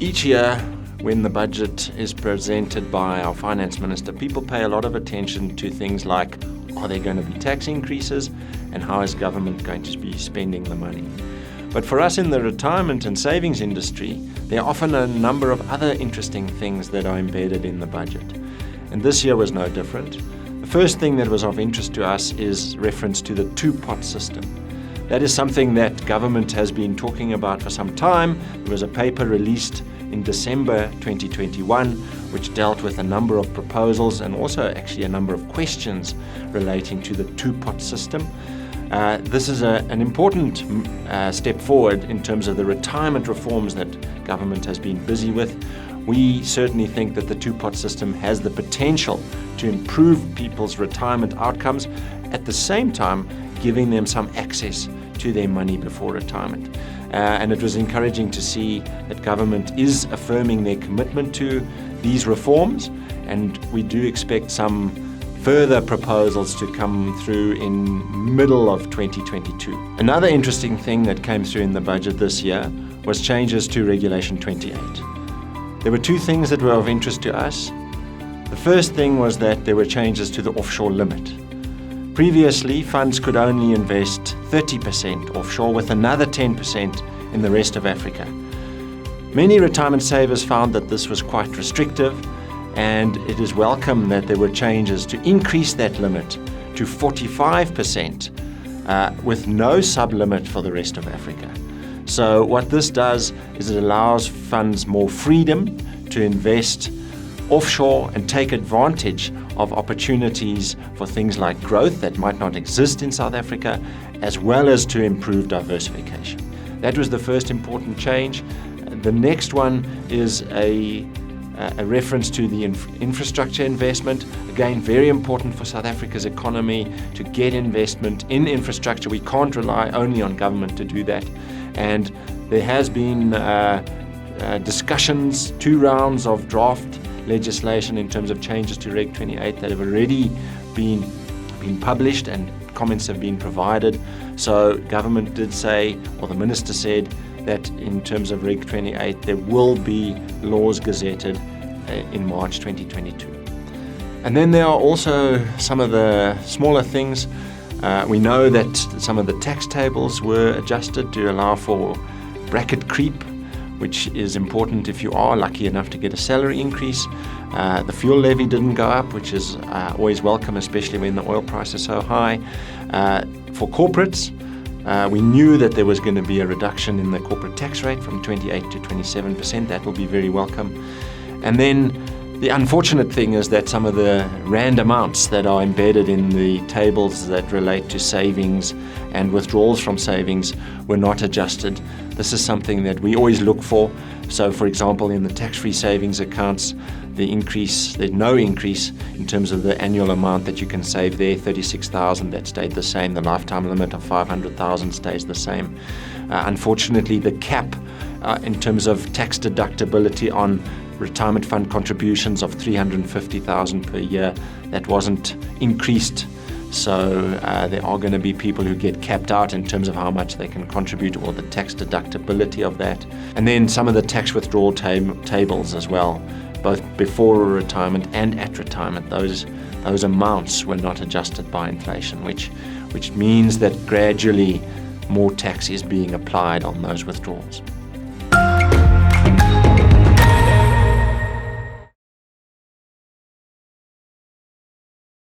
Each year, when the budget is presented by our finance minister, people pay a lot of attention to things like, are there going to be tax increases and how is government going to be spending the money? But for us in the retirement and savings industry, there are often a number of other interesting things that are embedded in the budget. And this year was no different. The first thing that was of interest to us is reference to the two-pot system. That is something that government has been talking about for some time. There was a paper released in December 2021, which dealt with a number of proposals and also actually a number of questions relating to the two-pot system. This is an important step forward in terms of the retirement reforms that government has been busy with. We certainly think that the two-pot system has the potential to improve people's retirement outcomes, at the same time giving them some access to their money before retirement. And it was encouraging to see that government is affirming their commitment to these reforms, and we do expect some further proposals to come through in middle of 2022. Another interesting thing that came through in the budget this year was changes to Regulation 28. There were two things that were of interest to us. The first thing was that there were changes to the offshore limit. Previously, funds could only invest 30% offshore with another 10% in the rest of Africa. Many retirement savers found that this was quite restrictive, and it is welcome that there were changes to increase that limit to 45% with no sub-limit for the rest of Africa. So what this does is it allows funds more freedom to invest offshore and take advantage of opportunities for things like growth that might not exist in South Africa, as well as to improve diversification. That was the first important change. The next one is a reference to the infrastructure investment. Again, very important for South Africa's economy to get investment in infrastructure. We can't rely only on government to do that. And there has been discussions, 2 rounds of draft legislation in terms of changes to Reg 28 that have already been published and comments have been provided. So government did say, or the minister said, that in terms of Reg 28 there will be laws gazetted in March 2022. And then there are also some of the smaller things. We know that some of the tax tables were adjusted to allow for bracket creep, which is important if you are lucky enough to get a salary increase. The fuel levy didn't go up, which is always welcome, especially when the oil price is so high. For corporates, we knew that there was going to be a reduction in the corporate tax rate from 28 to 27%. That will be very welcome. And then the unfortunate thing is that some of the rand amounts that are embedded in the tables that relate to savings and withdrawals from savings were not adjusted. This is something that we always look for. So, for example, in the tax-free savings accounts, there's no increase in terms of the annual amount that you can save there, 36,000, that stayed the same. The lifetime limit of 500,000 stays the same. Unfortunately, the cap in terms of tax deductibility on retirement fund contributions of 350,000 per year, that wasn't increased. So there are going to be people who get capped out in terms of how much they can contribute or the tax deductibility of that. And then some of the tax withdrawal tables as well, both before retirement and at retirement. Those amounts were not adjusted by inflation, which means that gradually more tax is being applied on those withdrawals.